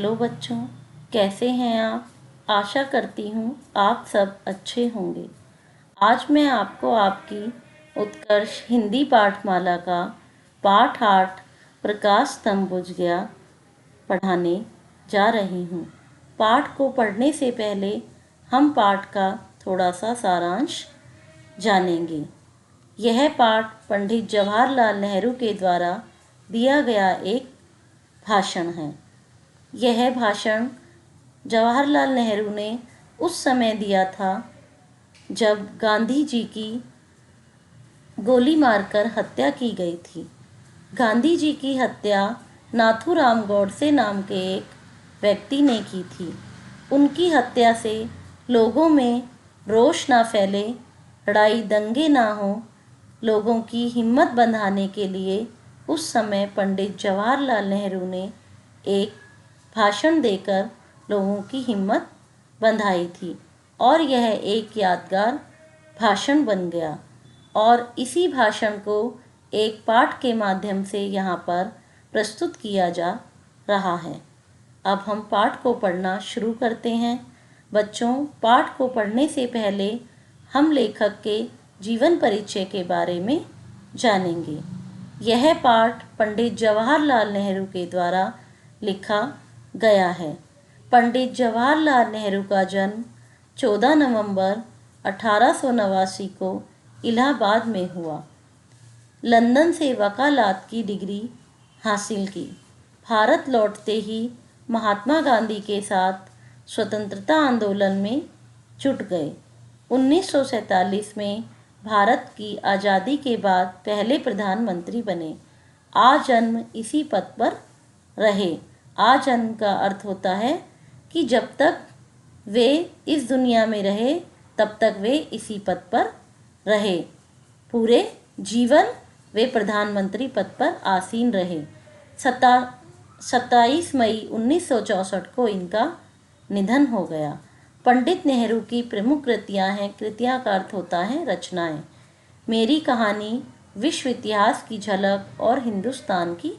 Hello बच्चों, कैसे हैं आप। आशा करती हूँ आप सब अच्छे होंगे। आज मैं आपको आपकी उत्कर्ष हिंदी पाठमाला का पाठ 8 प्रकाश स्तंभ बुझ गया पढ़ाने जा रही हूँ। पाठ को पढ़ने से पहले हम पाठ का थोड़ा सा सारांश जानेंगे। यह पाठ पंडित जवाहरलाल नेहरू के द्वारा दिया गया एक भाषण है। यह भाषण जवाहरलाल नेहरू ने उस समय दिया था जब गांधी जी की गोली मारकर हत्या की गई थी। गांधी जी की हत्या नाथूराम गोडसे नाम के एक व्यक्ति ने की थी। उनकी हत्या से लोगों में रोष ना फैले, लड़ाई दंगे ना हो, लोगों की हिम्मत बंधाने के लिए उस समय पंडित जवाहरलाल नेहरू ने एक भाषण देकर लोगों की हिम्मत बंधाई थी और यह एक यादगार भाषण बन गया। और इसी भाषण को एक पाठ के माध्यम से यहाँ पर प्रस्तुत किया जा रहा है। अब हम पाठ को पढ़ना शुरू करते हैं। बच्चों, पाठ को पढ़ने से पहले हम लेखक के जीवन परिचय के बारे में जानेंगे। यह पाठ पंडित जवाहरलाल नेहरू के द्वारा लिखा गया है। पंडित जवाहरलाल नेहरू का जन्म 14 नवंबर 1889 को इलाहाबाद में हुआ। लंदन से वकालत की डिग्री हासिल की। भारत लौटते ही महात्मा गांधी के साथ स्वतंत्रता आंदोलन में जुट गए। 1947 में भारत की आज़ादी के बाद पहले प्रधानमंत्री बने। आजन्म इसी पद पर रहे। आजन्म का अर्थ होता है कि जब तक वे इस दुनिया में रहे तब तक वे इसी पद पर रहे। पूरे जीवन वे प्रधानमंत्री पद पर आसीन रहे। 27 मई 1964 को इनका निधन हो गया। पंडित नेहरू की प्रमुख कृतियां हैं। कृतियां का अर्थ होता है रचनाएं। मेरी कहानी, विश्व इतिहास की झलक और हिंदुस्तान की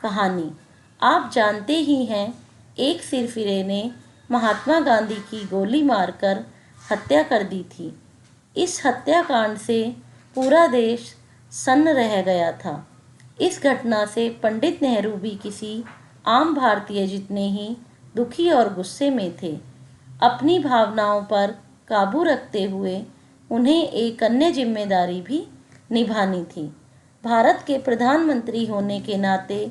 कहानी। आप जानते ही हैं, एक सिरफिरे ने महात्मा गांधी की गोली मारकर हत्या कर दी थी। इस हत्याकांड से पूरा देश सन्न रह गया था। इस घटना से पंडित नेहरू भी किसी आम भारतीय जितने ही दुखी और गुस्से में थे। अपनी भावनाओं पर काबू रखते हुए उन्हें एक अन्य जिम्मेदारी भी निभानी थी। भारत के प्रधानमंत्री होने के नाते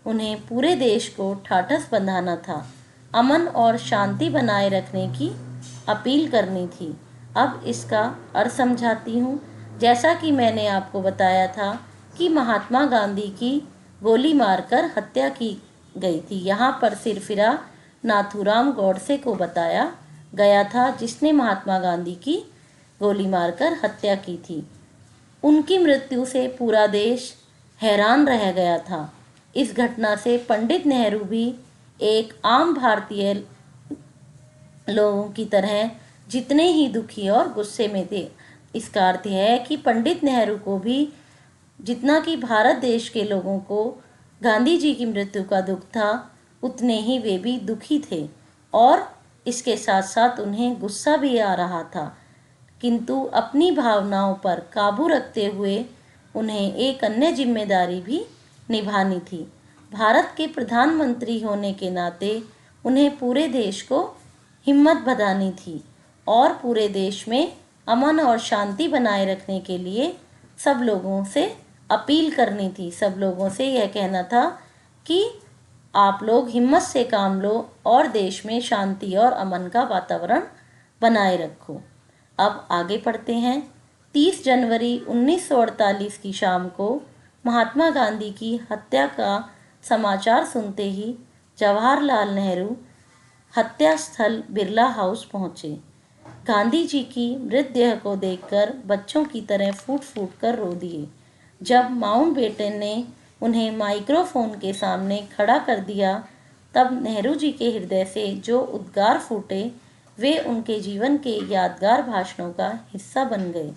उन्हें पूरे देश को ठाठस बंधाना था। अमन और शांति बनाए रखने की अपील करनी थी। अब इसका अर्थ समझाती हूँ। जैसा कि मैंने आपको बताया था कि महात्मा गांधी की गोली मारकर हत्या की गई थी। यहाँ पर सिरफिरा नाथूराम गोडसे को बताया गया था, जिसने महात्मा गांधी की गोली मारकर हत्या की थी। उनकी मृत्यु से पूरा देश हैरान रह गया था। इस घटना से पंडित नेहरू भी एक आम भारतीय लोगों की तरह जितने ही दुखी और गुस्से में थे। इसका अर्थ है कि पंडित नेहरू को भी जितना कि भारत देश के लोगों को गांधी जी की मृत्यु का दुख था, उतने ही वे भी दुखी थे और इसके साथ साथ उन्हें गुस्सा भी आ रहा था। किंतु अपनी भावनाओं पर काबू रखते हुए उन्हें एक अन्य जिम्मेदारी भी निभानी थी। भारत के प्रधानमंत्री होने के नाते उन्हें पूरे देश को हिम्मत बंधानी थी और पूरे देश में अमन और शांति बनाए रखने के लिए सब लोगों से अपील करनी थी। सब लोगों से यह कहना था कि आप लोग हिम्मत से काम लो और देश में शांति और अमन का वातावरण बनाए रखो। अब आगे पढ़ते हैं। 30 जनवरी 1948 की शाम को महात्मा गांधी की हत्या का समाचार सुनते ही जवाहरलाल नेहरू हत्या स्थल बिरला हाउस पहुँचे। गांधी जी की मृतदेह को देखकर बच्चों की तरह फूट फूट कर रो दिए। जब माउंटबेटन ने उन्हें माइक्रोफोन के सामने खड़ा कर दिया, तब नेहरू जी के हृदय से जो उद्गार फूटे वे उनके जीवन के यादगार भाषणों का हिस्सा बन गए।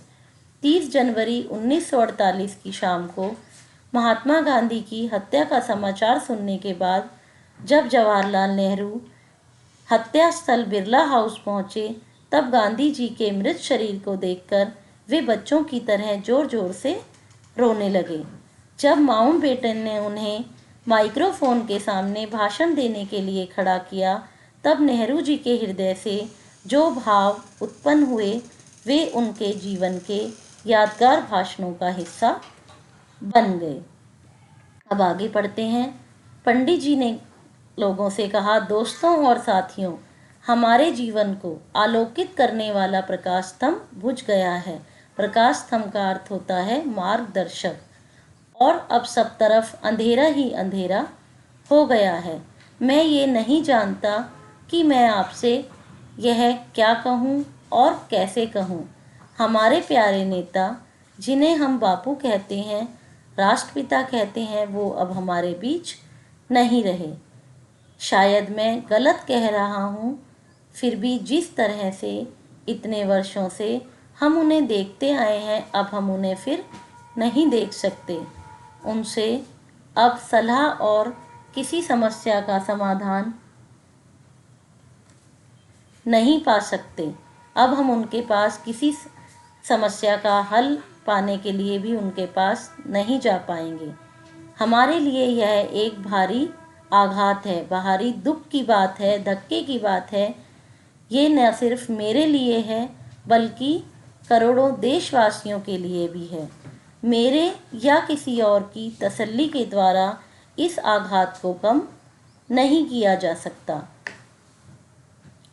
30 जनवरी 1948 की शाम को महात्मा गांधी की हत्या का समाचार सुनने के बाद जब जवाहरलाल नेहरू हत्या स्थल बिरला हाउस पहुंचे, तब गांधी जी के मृत शरीर को देखकर वे बच्चों की तरह जोर जोर से रोने लगे। जब माउंटबेटन ने उन्हें माइक्रोफोन के सामने भाषण देने के लिए खड़ा किया, तब नेहरू जी के हृदय से जो भाव उत्पन्न हुए वे उनके जीवन के यादगार भाषणों का हिस्सा बन गए। अब आगे पढ़ते हैं। पंडित जी ने लोगों से कहा, दोस्तों और साथियों, हमारे जीवन को आलोकित करने वाला प्रकाश स्तंभ बुझ गया है। प्रकाश स्तंभ का अर्थ होता है मार्गदर्शक, और अब सब तरफ अंधेरा ही अंधेरा हो गया है। मैं ये नहीं जानता कि मैं आपसे यह क्या कहूँ और कैसे कहूँ। हमारे प्यारे नेता, जिन्हें हम बापू कहते हैं, राष्ट्रपिता कहते हैं, वो अब हमारे बीच नहीं रहे। शायद मैं गलत कह रहा हूँ, फिर भी जिस तरह से इतने वर्षों से हम उन्हें देखते आए हैं, अब हम उन्हें फिर नहीं देख सकते। उनसे अब सलाह और किसी समस्या का समाधान नहीं पा सकते। अब हम उनके पास किसी समस्या का हल पाने के लिए भी उनके पास नहीं जा पाएंगे। हमारे लिए यह एक भारी आघात है, भारी दुख की बात है, धक्के की बात है। ये न सिर्फ मेरे लिए है, बल्कि करोड़ों देशवासियों के लिए भी है। मेरे या किसी और की तसल्ली के द्वारा इस आघात को कम नहीं किया जा सकता।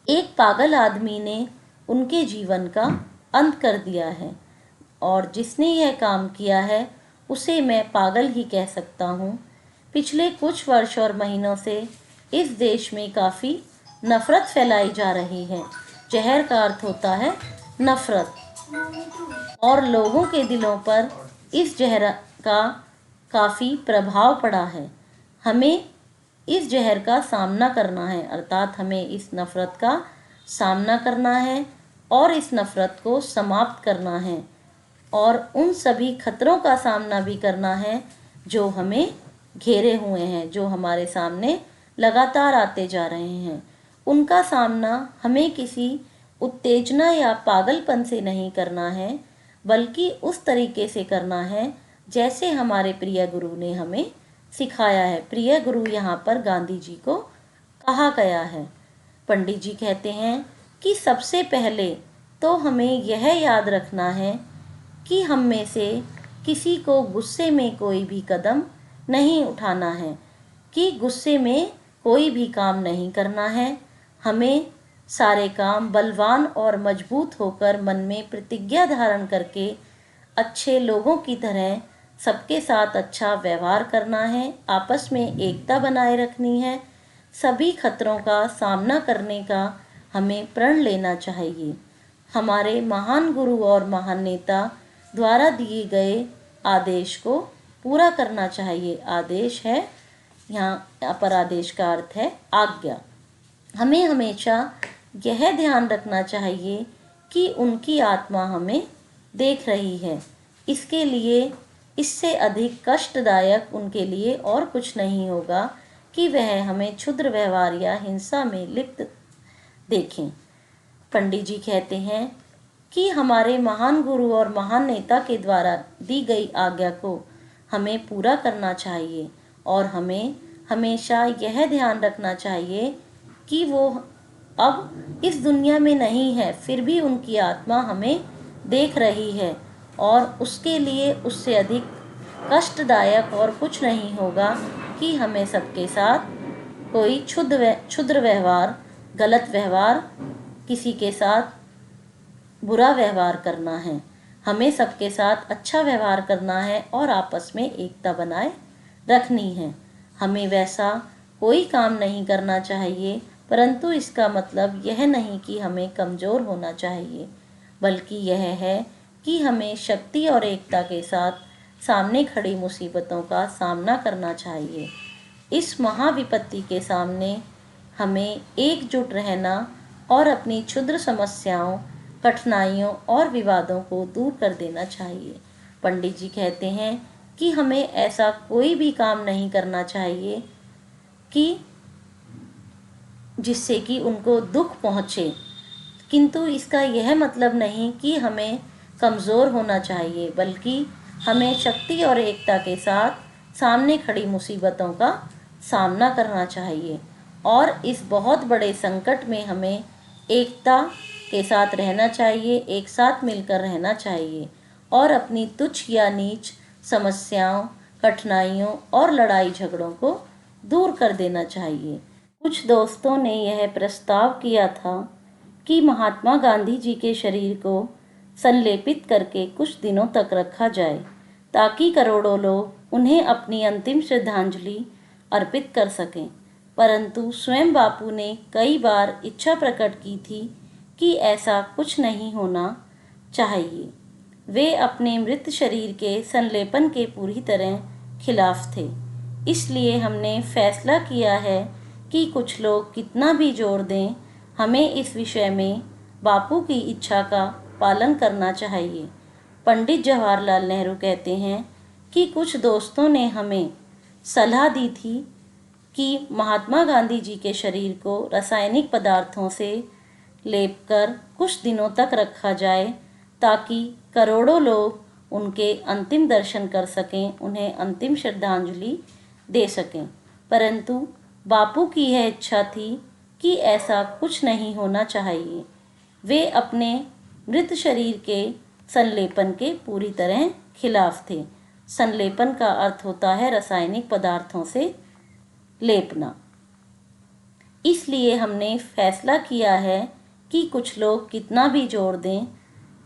एक पागल आदमी ने उनके जीवन का अंत कर दिया है, और जिसने यह काम किया है उसे मैं पागल ही कह सकता हूँ। पिछले कुछ वर्ष और महीनों से इस देश में काफ़ी नफ़रत फैलाई जा रही है। जहर का अर्थ होता है नफ़रत, और लोगों के दिलों पर इस जहर का काफ़ी प्रभाव पड़ा है। हमें इस जहर का सामना करना है, अर्थात हमें इस नफ़रत का सामना करना है और इस नफ़रत को समाप्त करना है, और उन सभी खतरों का सामना भी करना है जो हमें घेरे हुए हैं, जो हमारे सामने लगातार आते जा रहे हैं। उनका सामना हमें किसी उत्तेजना या पागलपन से नहीं करना है, बल्कि उस तरीके से करना है जैसे हमारे प्रिय गुरु ने हमें सिखाया है। प्रिय गुरु यहाँ पर गांधी जी को कहा गया है। पंडित जी कहते हैं कि सबसे पहले तो हमें यह याद रखना है कि हम में से किसी को गुस्से में कोई भी कदम नहीं उठाना है, कि गुस्से में कोई भी काम नहीं करना है। हमें सारे काम बलवान और मजबूत होकर मन में प्रतिज्ञा धारण करके अच्छे लोगों की तरह सबके साथ अच्छा व्यवहार करना है, आपस में एकता बनाए रखनी है। सभी खतरों का सामना करने का हमें प्रण लेना चाहिए। हमारे महान गुरु और महान नेता द्वारा दिए गए आदेश को पूरा करना चाहिए। आदेश है, यहाँ पर आदेश का अर्थ है आज्ञा। हमें हमेशा यह ध्यान रखना चाहिए कि उनकी आत्मा हमें देख रही है। इसके लिए इससे अधिक कष्टदायक उनके लिए और कुछ नहीं होगा कि वह हमें क्षुद्र व्यवहार या हिंसा में लिप्त देखें। पंडित जी कहते हैं कि हमारे महान गुरु और महान नेता के द्वारा दी गई आज्ञा को हमें पूरा करना चाहिए, और हमें हमेशा यह ध्यान रखना चाहिए कि वो अब इस दुनिया में नहीं है, फिर भी उनकी आत्मा हमें देख रही है, और उसके लिए उससे अधिक कष्टदायक और कुछ नहीं होगा कि हमें सबके साथ कोई क्षुद्र व्यवहार, गलत व्यवहार, किसी के साथ बुरा व्यवहार करना है। हमें सबके साथ अच्छा व्यवहार करना है और आपस में एकता बनाए रखनी है। हमें वैसा कोई काम नहीं करना चाहिए, परंतु इसका मतलब यह नहीं कि हमें कमज़ोर होना चाहिए, बल्कि यह है कि हमें शक्ति और एकता के साथ सामने खड़ी मुसीबतों का सामना करना चाहिए। इस महाविपत्ति के सामने हमें एकजुट रहना और अपनी क्षुद्र समस्याओं, कठिनाइयों और विवादों को दूर कर देना चाहिए। पंडित जी कहते हैं कि हमें ऐसा कोई भी काम नहीं करना चाहिए कि जिससे कि उनको दुख पहुँचे। किंतु इसका यह मतलब नहीं कि हमें कमज़ोर होना चाहिए, बल्कि हमें शक्ति और एकता के साथ सामने खड़ी मुसीबतों का सामना करना चाहिए और इस बहुत बड़े संकट में हमें एकता के साथ रहना चाहिए, एक साथ मिलकर रहना चाहिए और अपनी तुच्छ या नीच समस्याओं, कठिनाइयों और लड़ाई झगड़ों को दूर कर देना चाहिए। कुछ दोस्तों ने यह प्रस्ताव किया था कि महात्मा गांधी जी के शरीर को संलेपित करके कुछ दिनों तक रखा जाए ताकि करोड़ों लोग उन्हें अपनी अंतिम श्रद्धांजलि अर्पित कर सकें। परंतु स्वयं बापू ने कई बार इच्छा प्रकट की थी कि ऐसा कुछ नहीं होना चाहिए। वे अपने मृत शरीर के संलेपन के पूरी तरह खिलाफ थे। इसलिए हमने फैसला किया है कि कुछ लोग कितना भी जोर दें, हमें इस विषय में बापू की इच्छा का पालन करना चाहिए। पंडित जवाहरलाल नेहरू कहते हैं कि कुछ दोस्तों ने हमें सलाह दी थी कि महात्मा गांधी जी के शरीर को रासायनिक पदार्थों से लेपकर कुछ दिनों तक रखा जाए ताकि करोड़ों लोग उनके अंतिम दर्शन कर सकें, उन्हें अंतिम श्रद्धांजलि दे सकें। परंतु बापू की यह इच्छा थी कि ऐसा कुछ नहीं होना चाहिए। वे अपने मृत शरीर के संलेपन के पूरी तरह खिलाफ थे। संलेपन का अर्थ होता है रासायनिक पदार्थों से लेपना। इसलिए हमने फैसला किया है कि कुछ लोग कितना भी जोर दें,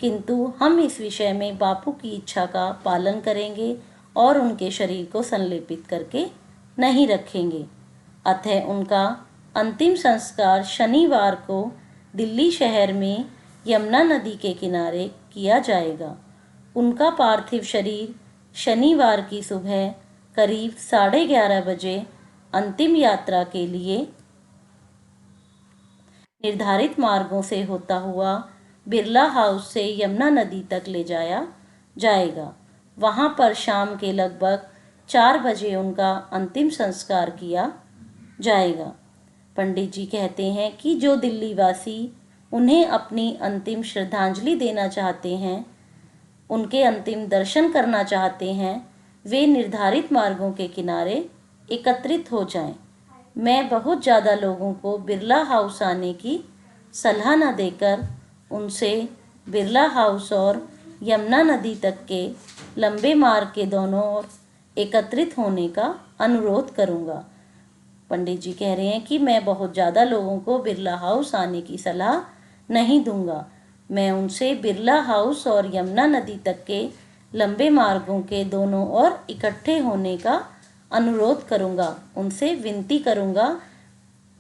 किंतु हम इस विषय में बापू की इच्छा का पालन करेंगे और उनके शरीर को संलेपित करके नहीं रखेंगे। अतः उनका अंतिम संस्कार शनिवार को दिल्ली शहर में यमुना नदी के किनारे किया जाएगा। उनका पार्थिव शरीर शनिवार की सुबह करीब 11:30 बजे अंतिम यात्रा के लिए निर्धारित मार्गों से होता हुआ बिरला हाउस से यमुना नदी तक ले जाया जाएगा। वहां पर शाम के लगभग 4 बजे उनका अंतिम संस्कार किया जाएगा। पंडित जी कहते हैं कि जो दिल्ली वासी उन्हें अपनी अंतिम श्रद्धांजलि देना चाहते हैं, उनके अंतिम दर्शन करना चाहते हैं, वे निर्धारित मार्गों के किनारे एकत्रित हो जाएं। मैं बहुत ज़्यादा लोगों को बिरला हाउस आने की सलाह न देकर उनसे बिरला हाउस और यमुना नदी तक के लंबे मार्ग के दोनों ओर एकत्रित होने का अनुरोध करूंगा। पंडित जी कह रहे हैं कि मैं बहुत ज़्यादा लोगों को बिरला हाउस आने की सलाह नहीं दूंगा। मैं उनसे बिरला हाउस और यमुना नदी तक के लंबे मार्गों के दोनों ओर इकट्ठे होने का अनुरोध करूंगा, उनसे विनती करूंगा।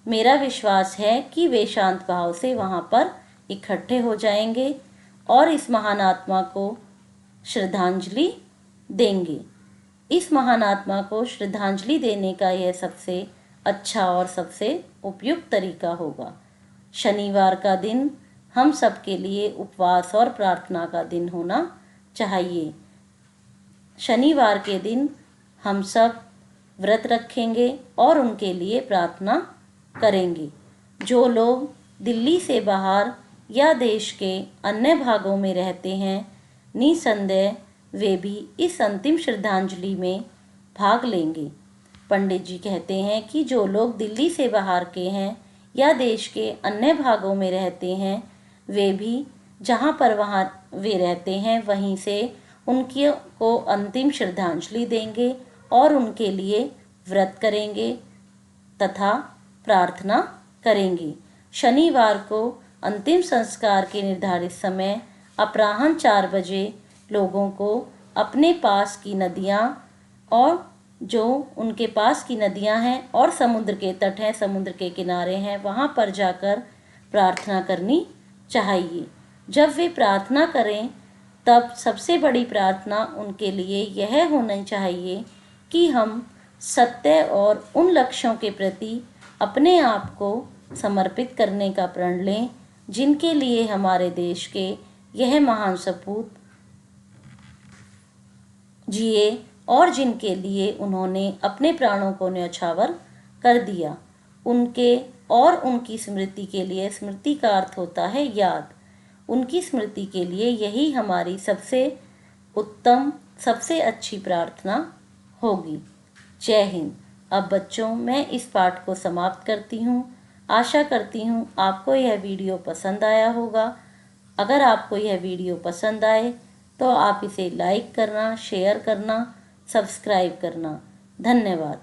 मेरा विश्वास है कि वे शांत भाव से वहां पर इकट्ठे हो जाएंगे और इस महान आत्मा को श्रद्धांजलि देंगे। इस महान आत्मा को श्रद्धांजलि देने का यह सबसे अच्छा और सबसे उपयुक्त तरीका होगा। शनिवार का दिन हम सब के लिए उपवास और प्रार्थना का दिन होना चाहिए। शनिवार के दिन हम सब व्रत रखेंगे और उनके लिए प्रार्थना करेंगे। जो लोग दिल्ली से बाहर या देश के अन्य भागों में रहते हैं, निसंदेह वे भी इस अंतिम श्रद्धांजलि में भाग लेंगे। पंडित जी कहते हैं कि जो लोग दिल्ली से बाहर के हैं या देश के अन्य भागों में रहते हैं, वे भी जहाँ पर वहाँ वे रहते हैं वहीं से उनकी को अंतिम श्रद्धांजलि देंगे और उनके लिए व्रत करेंगे तथा प्रार्थना करेंगे। शनिवार को अंतिम संस्कार के निर्धारित समय अपराह्न 4 बजे लोगों को अपने पास की नदियाँ और जो उनके पास की नदियाँ हैं और समुद्र के तट हैं, समुद्र के किनारे हैं, वहाँ पर जाकर प्रार्थना करनी चाहिए। जब वे प्रार्थना करें तब सबसे बड़ी प्रार्थना उनके लिए यह होनी चाहिए कि हम सत्य और उन लक्ष्यों के प्रति अपने आप को समर्पित करने का प्रण लें जिनके लिए हमारे देश के यह महान सपूत जिए और जिनके लिए उन्होंने अपने प्राणों को न्यौछावर कर दिया। उनके और उनकी स्मृति के लिए, स्मृति का अर्थ होता है याद, उनकी स्मृति के लिए यही हमारी सबसे उत्तम, सबसे अच्छी प्रार्थना होगी। जय हिंद। अब बच्चों, मैं इस पाठ को समाप्त करती हूँ। आशा करती हूँ आपको यह वीडियो पसंद आया होगा। अगर आपको यह वीडियो पसंद आए तो आप इसे लाइक करना, शेयर करना, सब्सक्राइब करना। धन्यवाद।